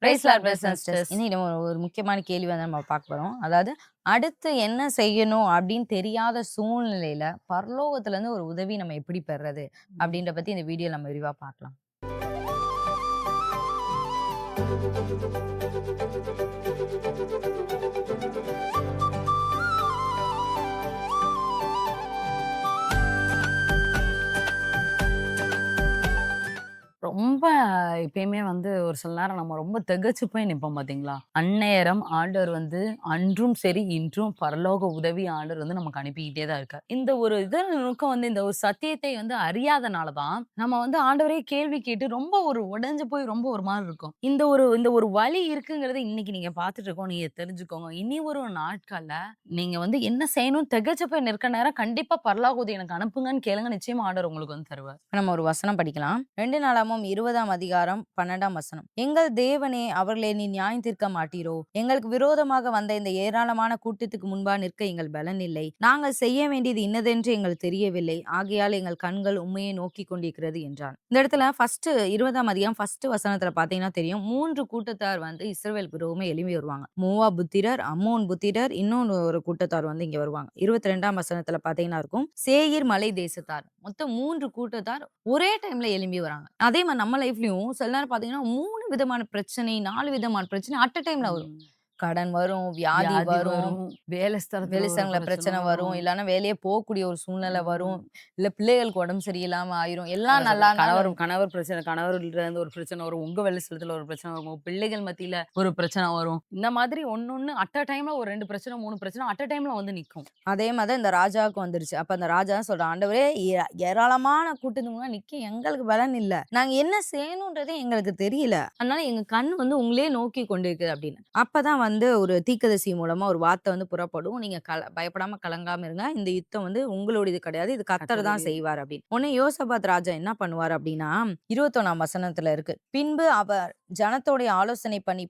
Price Lord brothers and sisters. இன்னைக்கு நம்ம ஒரு முக்கியமான கேள்வி வந்து நம்ம பார்க்க போறோம். அதாவது அடுத்து என்ன செய்யணும் அப்படின்னு தெரியாத சூழ்நிலையில பரலோகத்துல இருந்து ஒரு உதவி நம்ம எப்படி பெறுறது அப்படின்ற பத்தி இந்த வீடியோ நம்ம விரிவா பார்க்கலாம். ரொம்ப எப்பயுமே வந்து ஒரு சில நேரம் நம்ம ரொம்ப திகைச்சு போய் நிப்போம் பார்த்தீங்களா? அந்நேரம் ஆண்டவர் வந்து அன்றும் சரி, இன்றும் பரலோக உதவி ஆண்டவர் வந்து நமக்கு அனுப்பிக்கிட்டே தான் இருக்கார். இந்த ஒரு நுணுக்கம் வந்து இந்த ஒரு சத்தியத்தை வந்து அறியாதனால தான், நம்ம வந்து ஆண்டவரே கேள்வி கேட்டு ரொம்ப ஒரு உடைஞ்சு போய் ரொம்ப ஒரு மாரி இருக்கும். இந்த ஒரு வழி இருக்குங்கிறத இன்னைக்கு நீங்க பார்த்துட்டு இருக்கோம். நீங்க தெரிஞ்சுக்கோங்க. இனி வரும் நாட்கள்ல நீங்க வந்து என்ன செய்யணும்னு திகைச்சு போய் நிற்க நேரம் கண்டிப்பா பரலோக உதவி எனக்கு அனுப்புங்கன்னு கேளுங்க. நிச்சயமா ஆண்டவர் உங்களுக்கு வந்து தருவார். நம்ம ஒரு வசனம் படிக்கலாம். 2 நாளாகமம் 20ஆம் அதிகாரம் 12ஆம் வசனம். எங்கள் தேவனே, அவர்களை நீ நியாயம் தீர்க்க மாட்டீரோ? எங்களுக்கு விரோதமாக வந்த இந்த ஏராளமான கூட்டத்துக்கு முன்பா நிற்க எங்கள் பலன் இல்லை. நாங்கள் செய்ய வேண்டியது இன்னதென்று எங்களுக்கு தெரியவில்லை. ஆகையால் எங்கள் கண்கள் உம்மையே நோக்கிக் கொண்டிருக்கிறது என்றான். இந்த இடத்துல ஃபர்ஸ்ட் 20ஆம் அதிகாரம் ஃபர்ஸ்ட் வசனத்துல பாத்தீங்கன்னா தெரியும். 3 கூட்டத்தார் வந்து இஸ்ரவேல் விரோதமா எழும்பி வருவாங்க. மோவாப் புத்திரர், அம்மோன் புத்திரர், இன்னொன்னு ஒரு கூட்டத்தார் வந்து இங்க வருவாங்க. 22ஆம் வசனத்துல பாத்தீங்கன்னா இருக்கும். சேயீர் மலை தேசத்தார். மொத்தம் 3 கூட்டத்தார் ஒரே டைம்ல எழும்பி வராங்க. அதே மாரி நம்ம லைஃப்லயும் சில நேரம் பார்த்தீங்கன்னா, 3 விதமான பிரச்சனை, 4 விதமான பிரச்சனை அட் அ டைம்ல வரும். ம். கடன் வரும், வியாதி வியாதி வரும், வரும். வேலை ஸ்தலத்துல வேலை ஒரு ஸ்தலங்கள்ல பிரச்சனை பிரச்சனை வரும். வரும். இல்லன்னா வேலையே போகக்கூடிய ஒரு சூழ்நிலை வரும். ம். இல்ல பிள்ளைகளுக்கு உடம்பு சரியில்லாம ஆயிரும். எல்லாம் அதான் நல்லா சொல்றேன். கணவர் இருந்தாலும் கணவர் பிரச்சனை, கணவர்கிட்ட இருந்து ஒரு பிரச்சனை வரும். உங்க வேலை ஸ்தலத்துல ஒரு பிரச்சனை வரும். உங்க பிள்ளைகள் மத்தியில ஒரு பிரச்சனை வரும். இந்த மாதிரி ஒண்ணொண்ணு அட் அ டைம்ல ஒரு 2 பிரச்சனை, 3 பிரச்சனை அட் அ டைம்ல வந்து நிக்கும். அதே மாரி தான் இந்த ராஜாவுக்கு வந்துருச்சு. அப்ப அந்த ராஜா தான் சொல்றான், "ஆண்டவரே, ஏராளமான கூட்டத்துக்கு முன்னாடி நிக்க எங்களுக்கு பலன் இல்ல. நாங்க என்ன செய்யணும்ன்றதே எங்களுக்கு தெரியல. அதனால எங்க கண் வந்து உங்களையே நோக்கி கொண்டிருக்குது" அப்படின்னு. அப்பதான் வந்து ஒரு தீர்க்கதரிசி மூலமா ஒரு வார்த்தை வந்து புறப்படும். "நீங்க பயப்படாம கலங்காம இருங்க. இந்த யுத்தம் வந்து உங்களுடையது கிடையாது. இது கர்த்தர் தான் கர்த்தருடையது. செய்வார்" அப்படின்னு. உடனே யோசபாத் ராஜா என்ன பண்ணுவார் அப்படின்னா, 21ஆம் வசனத்துல இருக்கு. பின்பு அவர் ஜனத்தோடே ஆலோசனை பண்ணி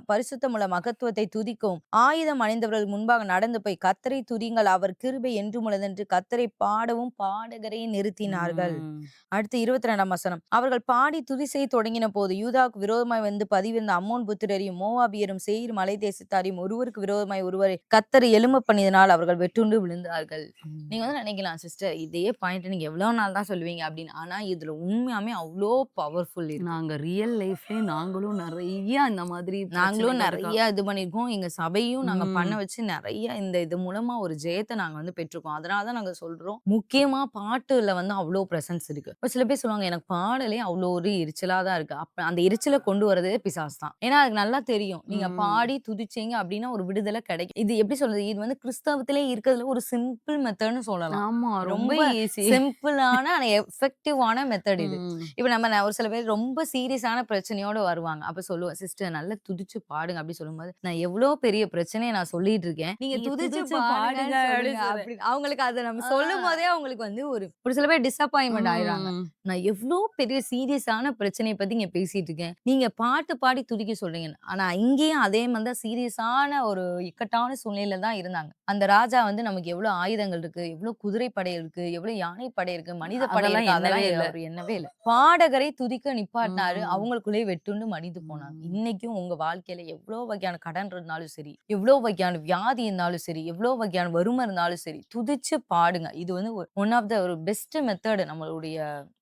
பரிசுத்தமுள்ள மகத்துவத்தை துதிக்கவும் ஆயுதம் அணிந்தவர்கள் முன்பாக நடந்து போய் கர்த்தரை துதிங்கள், அவர் கிருபை என்றும் உள்ளதென்று கர்த்தரை பாடவும் பாடகரை நிறுத்தினார்கள். ம். அடுத்து 22ஆம் வசனம். அவர்கள் பாடி துதி செய்ய தொடங்கின போது யூதாவுக்கு விரோதமாய் வந்து பதிவிருந்த அம்மோன் புத்திரரையும் மோவாபியரும் சேயீர் மலை தேசத்தாரையும் ஒருவருக்கு விரோதமாய் ஒருவரை கர்த்தர் எழும்ப பண்ணியதனால் அவர்கள் வெட்டுண்டு விழுந்தார்கள். ம். நீங்க வந்து நினைக்கலாம், சிஸ்டர் இதே பாயிண்ட் நீங்க எவ்வளவு நாள் தான் சொல்லுவீங்க அப்படின்னு. ஆனா இதுல உண்மையாமே அவ்வளோ பவர்ஃபுல் இருக்கு. நாங்க ரியல் லைஃப்லயே நாங்களும் நெறைய இந்த மாதிரி நாங்களும் பிரச்சனைகள் இருக்கா? நெறைய இது பண்ணியிருக்கோம். எங்க சபையும் நாங்க பண்ண ம். வச்சு நெறைய இது மூலமா ஒரு ஜெயத்த நாங்க வந்து பெற்றுருக்கோம். அதனால தான் நாங்க சொல்றோம். முக்கியமா பாட்டுல வந்து அவ்ளோ பிரசன்ஸ் இருக்கு. ஒரு சில பேர் சொல்லுவாங்க, "எனக்கு பாடலே அவ்ளோ ஒரு எரிச்சலா தான் இருக்கு." அப்ப அந்த எரிச்சல கொண்டு வரதே பிசாசு தான். ஏன்னா அதுக்கு நல்லா தெரியும். நீங்க ம். பாடி துதிச்சீங்க அப்டின்னா ஒரு விடுதலை கிடைக்கும். இது எப்படி சொல்றது? இது வந்து கிறிஸ்தவத்திலே இருக்கிறதுல ஒரு சிம்பிள் மெத்தட்ன்னு சொல்லலாம். ஆமா. ரொம்ப ரொம்ப ஈஸி. சிம்பிளான ஆனா எஃபெக்டிவான மெத்தட் இது. ம். இப்ப ஒரு சில பேர் ரொம்ப சீரியஸான பிரச்சனையோட வருவாங்க. அப்ப சொல்லுவேன், "சிஸ்டர் நல்லா துதிச்சு பாடுங்க" அப்படி சொல்லும்போது, "நான் எவ்ளோ பெரிய பிரச்சனைய நான் சொல்லிட்டு இருக்கேன். நீங்க நீங்க துதிச்சு துதிச்சு பாடுங்க பாடுங்கன்னு சொல்லுங்க" அப்படின்னு சொல்லு. அப்படின்னு. அவங்களுக்கு அத நம்ம ஆ. சொல்லும்போதே அவங்களுக்கு வந்து ஒரு ஒரு சில பேர் டிசப்பாயின்ட்மென்ட் ஆயிடுறாங்க. ம். நான் எவ்ளோ பெரிய சீரியஸான பிரச்சனைய பத்தி இங்க பேசிட்டு இருக்கேன். நீங்க பாட்டு பாடி துதிக்க சொல்றீங்கன்னு. ஆனா இங்கேயும் அதே மாரி தான் சீரியஸான ஒரு இக்கட்டான சூழ்நிலையில தான் இருந்தாங்க. அந்த ராஜா வந்து நமக்கு எவ்ளோ ஆயுதங்கள் இருக்கு, எவ்ளோ குதிரை படை இருக்கு, எவ்ளோ யானை படை இருக்கு, மனித படை அதெல்லாம் இருக்கு. எண்ணவே அதெல்லாம் இல்ல. அவரு எண்ணவே இல்ல. பாடகரை துதிக்க நிப்பாட்டினாரு. ம். அவங்களுக்குள்ளேயே வெட்டுண்டு மடிந்து போனாங்க. ம். இன்னைக்கும் உங்க வாழ்க்கையில எவ்ளோ வகையான கடன் இருந்தாலும் சரி, எவ்ளோ வகையான வியாதி இருந்தாலும் சரி, எவ்ளோ வகையான வறுமை இருந்தாலும் சரி, துதிச்சு பாடுங்க. இது வந்து ஒன் ஆஃப் த ஒரு பெஸ்ட் மெத்தட் நம்மளுடைய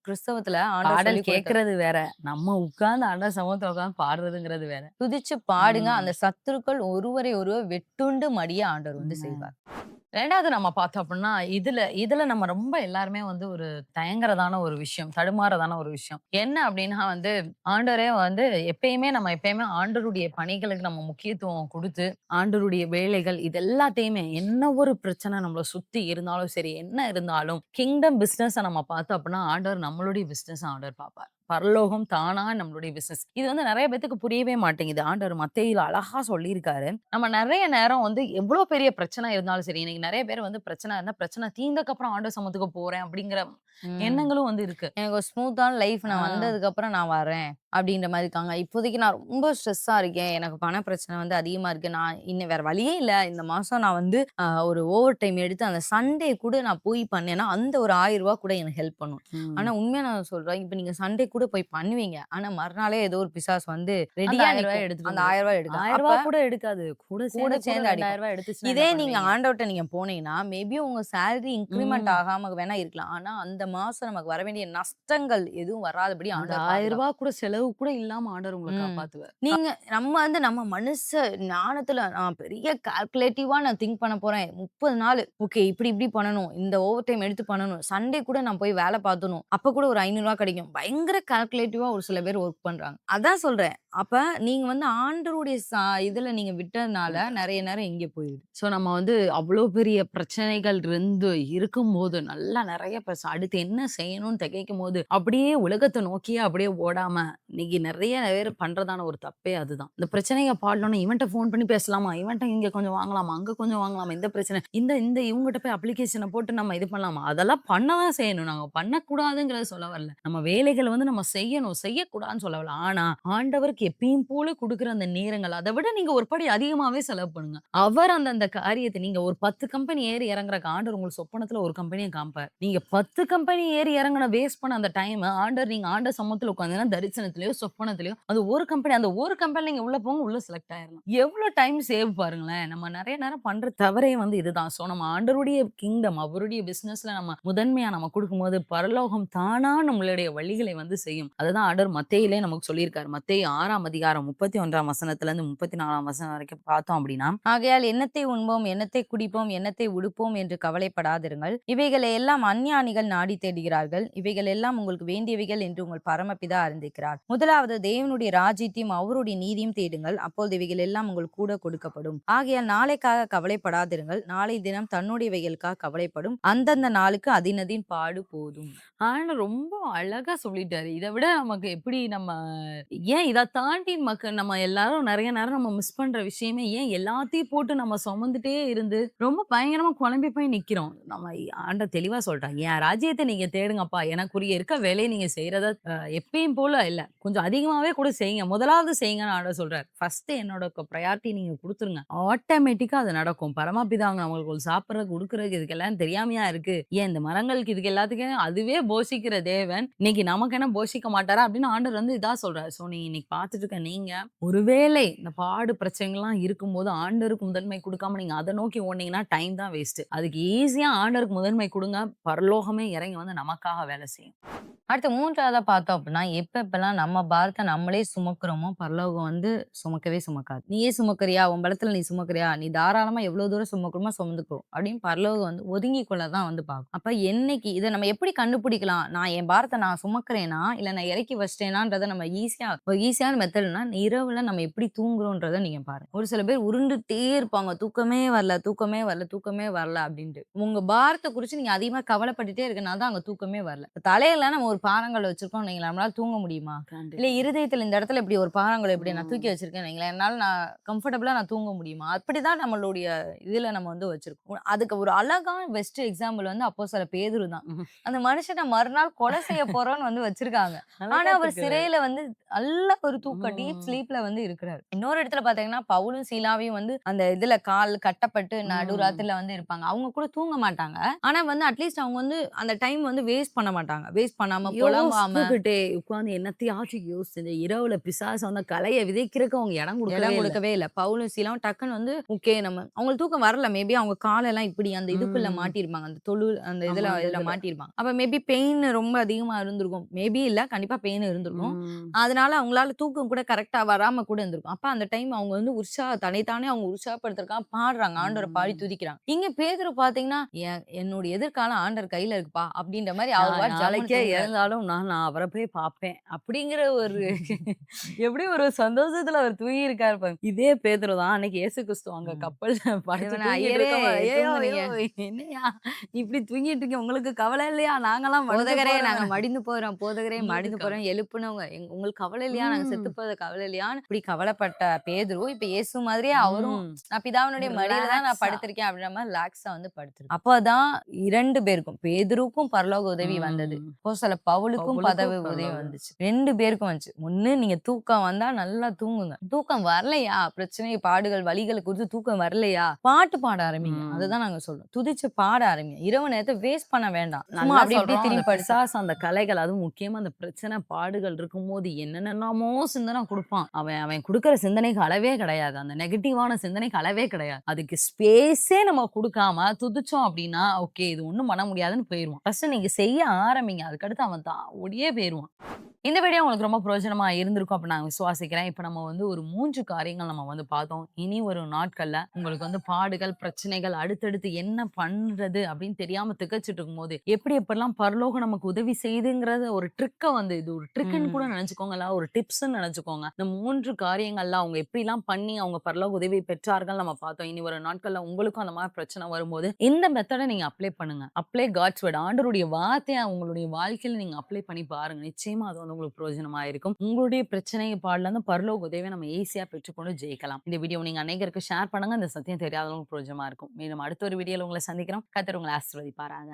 கிறிஸ்தவத்துல ஆண்டவர் பாடல் சொல்லிக் குடுத்த. கேட்கறது வேற. நம்ம உட்கார்ந்து ஆண்டவர் சமூகத்துல உட்கார்ந்து பாடுறதுங்கிறது வேற. துதிச்சு பாடுங்க. ம். அந்த சத்துருக்கள் ஒருவரை ஒருவர் வெட்டுண்டு மடிய ஆண்டவர் வந்து ம். செய்வார். 2வது நம்ம பார்த்தோம் அப்டின்னா, இதுல இதுல நம்ம ரொம்ப எல்லாருமே வந்து ஒரு தயங்குறதான ஒரு விஷயம், தடுமாறதான ஒரு விஷயம். என்ன அப்டின்னா வந்து, ஆண்டவரே வந்து எப்பயுமே ஆண்டவருடைய பணிகளுக்கு நம்ம முக்கியத்துவம் குடுத்து, ஆண்டவருடைய வேலைகள் இது எல்லாத்தையுமே என்ன ஒரு பிரச்சனை நம்மள சுத்தி இருந்தாலும் சரி, என்ன இருந்தாலும் கிங்டம் பிசினஸ நம்ம பார்த்தோம் அப்டின்னா, ஆண்டவர் நம்மளுடைய பிசினஸ ஆண்டவர் பார்ப்பார். பரலோகம் தானா நம்மளுடைய பிசினஸ். இது வந்து நெறைய பேத்துக்கு புரியவே மாட்டேங்குது. ஆண்டவர் மத்தேயுல அழகா சொல்லியிருக்காரு. நம்ம நெறைய நேரம் வந்து எவ்ளோ பெரிய பிரச்சனை இருந்தாலும் சரி, இன்னைக்கு நெறைய பேர் வந்து பிரச்சனை இருந்தா, பிரச்சனை தீர்ந்ததுக்கப்புறம் ஆண்டவர் சமூகத்துக்கு போறேன் அப்படிங்கிற ம். எண்ணங்களும் வந்து இருக்கு. எனக்கு ஒரு ஸ்மூத்தான லைஃப் ஆ. நான் வந்ததுக்கு அப்புறம் நான் வரேன். அப்படின்ற மாரி இருக்காங்க. இப்போதைக்கு நான் ரொம்ப ஸ்ட்ரெஸ்ஸா இருக்கேன். எனக்கு பண பிரச்சனை வந்து அதிகமா இருக்கு. நான் இன்னும் வேற வழியே இல்ல. இந்த மாசம் நான் வந்து ஒரு ஓவர் டைம் எடுத்து அந்த சண்டே கூட நான் போய் பண்ணேன்னா, அந்த ஒரு ரூ. 1000 கூட எனக்கு ஹெல்ப் பண்ணும். ஆனா ம். உண்மையா நான் சொல்றேன். இப்ப நீங்க சண்டே கூட போய் பண்ணுவீங்க. ஆனா மறுநாளே ஏதோ ஒரு பிசாசு வந்து அந்த ரூ. ரெடியா 1000 நிக்கும். எடுத்துட்டு அந்த ரூ. வந்துரும். 1000 ரூ. எடுக்க. அப்ப 1000 கூட எடுக்காது. கூட கூட சேர்ந்து கூட ரூ. சேர்ந்து அடிக்கும். 2000 எடுத்துச்சுன்னா இதே என்ன நீங்க பண்ணுவீங்க? ஆண்டவர்ட்ட நீங்க போனீங்கன்னா, மேபி உங்க சேலரி இன்கிரிமெண்ட் ம். ஆகாம வேணா இருக்கலாம். ஆனா அந்த மாசம் நமக்கு வர வேண்டிய நஷ்டங்கள் எதுவும் வராதபடி அந்த ரூ. ஆண்டவர் 1000 பாதுகாப்பார். கூட செலவு கூட இல்லாம ஆண்டவர் உங்கள ம். காப்பாத்துவார். நீங்க நம்ம வந்து நம்ம மனுஷ ஞானத்துல நான் பெரிய கால்குலேட்டிவா நான் திங்க் பண்ண போறேன். 30 நாளு. ஓகே இப்படி இப்படி பண்ணணும். இந்த ஓவர் டைம் எடுத்து பண்ணணும். சண்டே கூட நான் போய் வேல பார்த்தணும். அப்ப கூட ஒரு ரூ. 500 கிடைக்கும். பயங்கர கால்குலேட்டிவா ஒரு சில பேர் வொர்க் பண்றாங்க. அதான் சொல்றேன். அப்ப நீங்க வந்து ஆண்டவருடைய இதுல நீங்க விட்டதுனால நெறைய நேரம் எங்கேயோ போயிருது. ஸோ நம்ம வந்து அவ்ளோ பெரிய பிரச்சனைகள் இருக்கும்போது, நல்லா நெறைய அடுத்து என்ன செய்யணும்னு திகைக்கும்போது, அப்படியே உலகத்த நோக்கியே அப்படியே ஓடாம, இன்னைக்கு நெறைய பேர் பண்றதான ஒரு தப்பே அதுதான். இந்த பிரச்சனைய பாடலன்னா, இவன்ட்ட ஃபோன் பண்ணி பேசலாமா? இவன்ட்ட இங்க கொஞ்சம் வாங்கலாமா? அங்க கொஞ்சம் வாங்கலாமா? இந்த பிரச்சனை. இந்த இந்த இவங்ககிட்ட போய் அப்ளிகேஷன போட்டு நம்ம இது பண்ணலாமா? அதெல்லாம் பண்ண தான் செய்யணும். நாங்க பண்ணக்கூடாதுங்கிறத சொல்ல வரல. நம்ம வேலைகள வந்து நம்ம செய்யணும். செய்யக்கூடாதுன்னு சொல்ல வரல. ஆனா, ஆண்டவருக்கு எப்பயும் போல குடுக்குற அந்த நேரங்கள், அத விட நீங்க ஒரு படி அதிகமாவே செலவு பண்ணுங்க. அவர் அந்த காரியத்த நீங்க ஒரு 10 கம்பெனி ஏறி இறங்குறக்கு ஆண்டவர் உங்களுக்கு சொப்பனத்துல ஒரு கம்பெனிய காமிப்பார். நீங்க 10 கம்பெனி ஏறி இறங்குன வேஸ்ட் பண்ண அந்த டைம நீங்க ஆண்டவர் சமூகத்துல உட்கார்ந்தீங்கன்னா, தரிசனத்திலயோ, சொப்பனத்திலயோ அது ஒரு கம்பெனி அந்த ஒரு கம்பெனில நீங்க உள்ள போங்க, உள்ள செலக்ட் ஆயிரலாம். எவ்ளோ டைம் சேவ் பாருங்களேன். நம்ம நெறைய நேரம் பண்ற தவறே வந்து இதுதான். ஸோ நம்ம ஆண்டவருடைய கிங்டம், அவருடைய பிசினஸ்ல நம்ம முதன்மையா நம்ம குடுக்கும்போது, பரலோகம் தானா நம்மளுடைய வழிகளை வந்து செய்யும். அதுதான் ஆண்டவர் மத்தேயுலே நமக்கு சொல்லியிருக்காரு. மத்தேயு 6ஆம் அதிகாரம் 31ஆம் வசனத்திலிருந்து 34ஆம் வசனம் வரைக்கும் பார்த்தோம் அப்படின்னா, ஆகையால் எண்ணத்தை உண்போம், எண்ணத்தை குடிப்போம், எண்ணத்தை உடுப்போம் என்று கவலைப்படாதிருங்கள். இவைகளை எல்லாம் அஞ்ஞானிகள் நாடி தேடுகிறார்கள். இவைகள் எல்லாம் உங்களுக்கு வேண்டியவைகள் என்று உங்கள் பரமபிதா அறிந்திருக்கிறார். முதலாவது தேவனுடைய ராஜ்யத்தையும் அவருடைய நீதியும் தேடுங்கள். அப்பொழுது இவைகள் எல்லாம் உங்களுக்கு கூட கொடுக்கப்படும். ஆகையால் நாளைக்காக கவலைப்படாதிருங்கள். நாளை தினம் தன்னுடையவைகளுக்காக கவலைப்படும். அந்தந்த நாளுக்கு அதினதின் பாடு போதும். ஆனா ரொம்ப அழகா சொல்லிட்டாரு. இத விட நமக்கு எப்படி நம்ம ஏன் இத தாண்டி நம்ம எல்லாரும் நெறைய நேரம் நம்ம மிஸ் பண்ற விஷயமே, ஏன் எல்லாத்தையும் போட்டு நம்ம சுமந்துட்டே இருந்து, ரொம்ப பயங்கரமா குழம்பி போய் நிக்கிறோம். நம்ம ஆண்டவர் தெளிவா சொல்ட்டார். "என் ராஜ்யத்த நீங்க தேடுங்கப்பா. எனக்குரிய இருக்க வேலைய நீங்க செய்றத எப்பயும் போல இல்ல. கொஞ்சம் அதிகமாவே கூட செய்யுங்க. முதலாவது செய்யுங்கன்னு ஆண்டவர் சொல்றார். ஃபர்ஸ்ட் என்னோட பிரையாரிட்டி நீங்க குடுத்துருங்க. ஆட்டோமேட்டிக்கா அது நடக்கும். பரமபிதாங்க நம்மளுக்கு சாப்பிடுறதுக்கு, குடுக்குறதுக்கு இதுக்கெல்லாம் தெரியாமையா இருக்கு? ஏன் இந்த மரங்களுக்கு இதுக்கு எல்லாத்துக்கும் அதுவே போஷிக்கிற தேவன், இன்னைக்கு நமக்கு என்ன போஷிக்க மாட்டாரா? அப்படின்னு ஆண்டவர் வந்து இதா சொல்றாரு. ஸோ நீங்க இன்னைக்கு பார்த்துட்டு இருக்க நீங்க, ஒருவேளை இந்த பாடு பிரச்சனைகள்லாம் இருக்கும்போது ஆண்டவருக்கு முதன்மை குடுக்காம நீங்க அத நோக்கி ஓடுனீங்கன்னா டைம் தான் வேஸ்ட். அதுக்கு ஈஸியா ஆண்டவருக்கு முதன்மை குடுங்க. பரலோகமே இறங்கி வந்து நமக்காக வேலை செய்யும். அடுத்து 3வதா பார்த்தோம் அப்படின்னா, எப்பலாம் நம்ம பாரத்த நம்மளே சுமக்கிறோமோ, பரலோகம் வந்து சுமக்கவே சுமக்காது. "நீயே சுமக்கிறியா? உன் பலத்துல நீ சுமக்கிறியா? நீ தாராளமா எவ்வளோ தூரம் சுமக்கணுமோ சுமந்துக்கோ" அப்படின்னு பரலோகம் வந்து ஒதுங்கிக் கொள்ள தான் வந்து பார்க்கும். அப்ப என்னைக்கு இத நம்ம எப்படி கண்டுபிடிக்கலாம்? நான் என் பாரத்த நான் சுமக்கிறேனா, இல்ல நான் இறக்கி வச்சுட்டேனான்றத நம்ம ஒரு ஈஸியான மெத்தட்னா, இரவுல நம்ம எப்படி தூங்குறோம்ன்றத நீங்க பாருங்க. ஒரு சில பேர் உருண்டுட்டே இருப்பாங்க. "தூக்கமே வரல, தூக்கமே வரல, தூக்கமே வரல" அப்படின்ட்டு. உங்க பாரத்த குறிச்சு நீங்க அதிகமா கவலைப்பட்டுட்டே இருக்கனால தான் அங்க தூக்கமே வரல. தலையில நம்ம ஒரு பாறாங்கல் வச்சிருக்கோம்னு வைங்களேன், நம்மளால தூங்க முடியுமா? இல்ல கண்டிப்பா. இருதயத்துல இந்த இடத்துல இப்படி ஒரு பாறாங்கல் இப்படி நான் தூக்கி ம். வச்சிருக்கேன்னு வைங்களேன், என்னால நான் கம்ஃபர்டபுளா நான் தூங்க முடியுமா? அப்படிதான் நம்மளுடைய இதுல நம்ம வந்து வச்சிருக்கோம். அதுக்கு ஒரு அழகான பெஸ்ட் எக்ஸாம்பிள் வந்து அப்போஸ்தலர் பேதுரு தான். ம்ஹ்ம். அந்த மனுஷன மறுநாள் கொலை செய்ய போறோம்ன்னு வந்து வச்சிருக்காங்க. ஆனா அழகா அவர் இருக்குது. சிறையில வந்து நல்ல ஒரு தூக்கம் டீப் ம். ஸ்லீப்ல வந்து இருக்கிறாரு. இன்னொரு இடத்துல பார்த்தீங்கன்னா, பவுலும் சீலாவையும் வந்து அந்த இதுல கால் கட்டப்பட்டு ம். நடுராத்திரில வந்து இருப்பாங்க. அவங்க கூட தூங்க மாட்டாங்க. ஆனா வந்து அட்லீஸ்ட் அவங்க வந்து அந்த டைம் வந்து வேஸ்ட் பண்ண மாட்டாங்க. வேஸ்ட் பண்ணாம, புலம்பாம யோசிச்சுக்கிட்டே உட்கார்ந்து என்னத்தையாச்சும் யோசிச்சு, இந்த இரவுல பிசாசு வந்து களைய விதைக்கிறதுக்கு அவங்க இடம் குடுக்கவே இடம் இல்ல. குடுக்கவே இல்ல. பவுலும், சீலாவும் டக்குன்னு வந்து ஓகே நம்ம அவங்களுக்கு தூக்கம் வரல. மேபி அவங்க காலெல்லாம் இப்படி அந்த இதுக்குள்ள ம். மாட்டியிருப்பாங்க. அந்த ஆமா, அந்த இதுல இதுல. மாட்டியிருப்பாங்க. அப்ப மேபி பெயின் ரொம்ப அதிகமா இருந்திருக்கும். மேபி இல்ல. கண்டிப்பா பெயின் இருந்திருக்கும். ம். அதனால அவங்களால தூக்கம் கூட கரெக்ட்டா வராம கூட இருந்திருக்கும். அப்ப அந்த டைம் அவங்க வந்து தன்னைத்தானே அவங்க உற்சாகப்படுத்துறதுக்காக பாடுறாங்க. ஆண்டவர பாடி ம். துதிக்கிறாங்க. இங்க பேதுரு பார்த்தீங்கன்னா, என்னுடைய எதிர்காலம் ஆண்டவர் கையில இருக்குப்பா அப்படின்ற மாரி அவர் நான் பாட்டு ஜம்முன்னு நாளைக்கே தூங்குறாரு. இறந்தாலும் நான் அவர போய் பார்ப்பேன். அப்படிங்கிற ஒரு எப்படி ஒரு சந்தோஷத்துல அவர் தூங்கியிருக்காரு பாருங்க. இதே பேதுரு தான் அன்னைக்கு இயேசு கிறிஸ்து அங்க ம். கப்பல்ல படுத்து இவன தூங்கிட்டு ஐயரே இருக்கும்போது, "ஐயய்யோ! ஐயோ! தூங்குனீங்க. என்னய்யா இப்படி தூங்கிட்டு இருக்கீங்க? உங்களுக்கு கவலை இல்லையா? நாங்கலாம் மடிஞ்சு போதகரே நாங்க போறோம்." மடிந்து போறோம். போதகரே உங்களுக்கு மடிந்து கவலை போறோம். எழுப்புனவங்க உங்களுக்கு கவலை இல்லையா? நாங்க செத்து போறது கவலை இல்லையான்னு இப்படி கவலைப்பட்ட பேதுரு இப்ப இயேசு மாதிரியே அவரும் ம். நான் பிதாவினுடைய மடியில தான் நான் ரிலாக்ஸா. படுத்திருக்கேன் அப்படின்ற மாதிரி ரிலாக்ஸா வந்து படுத்திருக்கு. அப்பதான் 2 பேருக்கும் பேதுருக்கும் பரலோக உதவி வந்தது. ம். அப்போஸ்தலர் பவுலுக்கும் பவுலுக்கும் பதவி உதவி பரலோக வந்துச்சு. 2 பேருக்கும் வந்துச்சு. ஒண்ணு நீங்க தூக்கம் வந்தா நல்லா தூங்குங்க. தூக்கம் வரலையா? பிரச்சனை, பாடுகள், வலிகள் குறித்து தூக்கம் வரலையா? பாட்டு பாட ஆரம்பிங்க. ம். அதுதான் நாங்க சொல்றோம். துதிச்சு பாட ஆரம்பிங்க. இரவு நேரத்த வேஸ்ட் பண்ண வேண்டாம். சும்மா நல்லா அப்படி இப்படி சொல்றோம். அந்த திரும்பி படுத்தா பிசாசு அந்த கலைகள் அதுவும் முக்கியமா அந்த பிரச்சனை, பாடுகள் இருக்கும்போது என்னென்னலாமோ சிந்தனை குடுப்பான். அவன் அவன் குடுக்குற சிந்தனைக்கு அளவே கிடையாது. அந்த நெகட்டிவான சிந்தனைக்கு அளவே கிடையாது. அதுக்கு ஸ்பேஸே நம்ம குடுக்காம துதிச்சோம் அப்டின்னா, ஓகே இது ஒண்ணும் பண்ண முடியாதுன்னு போயிருவான். ஃபர்ஸ்ட்டு நீங்க செய்ய ஆரம்பிங்க. அதுக்கடுத்து அவன் ஓடியே போயிருவான். இந்த வீடியோ உங்களுக்கு ரொம்ப பிரயோஜனமா இருந்திருக்கும் அப்படின்னு நான் விசுவாசிக்கிறேன். இப்ப நம்ம வந்து ஒரு 3 காரியங்கள் நம்ம வந்து பார்த்தோம். இனி வரும் நாட்கள்ல உங்களுக்கு வந்து பாடுகள், பிரச்சனைகள் அடுத்தடுத்து என்ன பண்றது அப்படின்னு தெரியாம திகைச்சுட்டு இருக்கும்போது, எப்படிலாம் பரலோகம் நமக்கு உதவி செய்யுதுங்கிறத ஒரு ட்ரிக்க வந்து இது ஒரு ட்ரிக்குன்னு கூட நினைச்சுக்கோங்க. இல்ல ஒரு டிப்ஸ்ன்னு நினைச்சுக்கோங்க. இந்த 3 காரியங்கள்ல அவங்க எப்படிலாம் பண்ணி அவங்க பரலோக உதவி பெற்றார்கள் நம்ம பார்த்தோம். இனி வரும் நாட்கள்ல உங்களுக்கும் அந்த மாதிரி பிரச்சனை வரும்போது, இந்த மெத்தட நீங்க அப்ளை பண்ணுங்க. Apply God's word. ஆண்டவருடைய வார்த்தைய உங்களுடைய வாழ்க்கையில நீங்க அப்ளை பண்ணி பாருங்க. நிச்சயமா அது வந்து உங்களுக்கு பிரயோஜனமா இருக்கும். உங்களுடைய பிரச்சனை பாடலருந்து பரலோக உதவிய நம்ம ஈஸியா பெற்றுக்கொண்டு ஜெயிக்கலாம். இந்த வீடியோ நீங்க அநேகருக்கு ஷேர் பண்ணுங்க. இந்த சத்தியம் தெரியாதவங்களுக்கு பிரயோஜனமா இருக்கும். மீண்டும் அடுத்த ஒரு வீடியோல உங்களை சந்திக்கிறோம். கர்த்தர் உங்களை ஆசீர்வதிப்பாராக.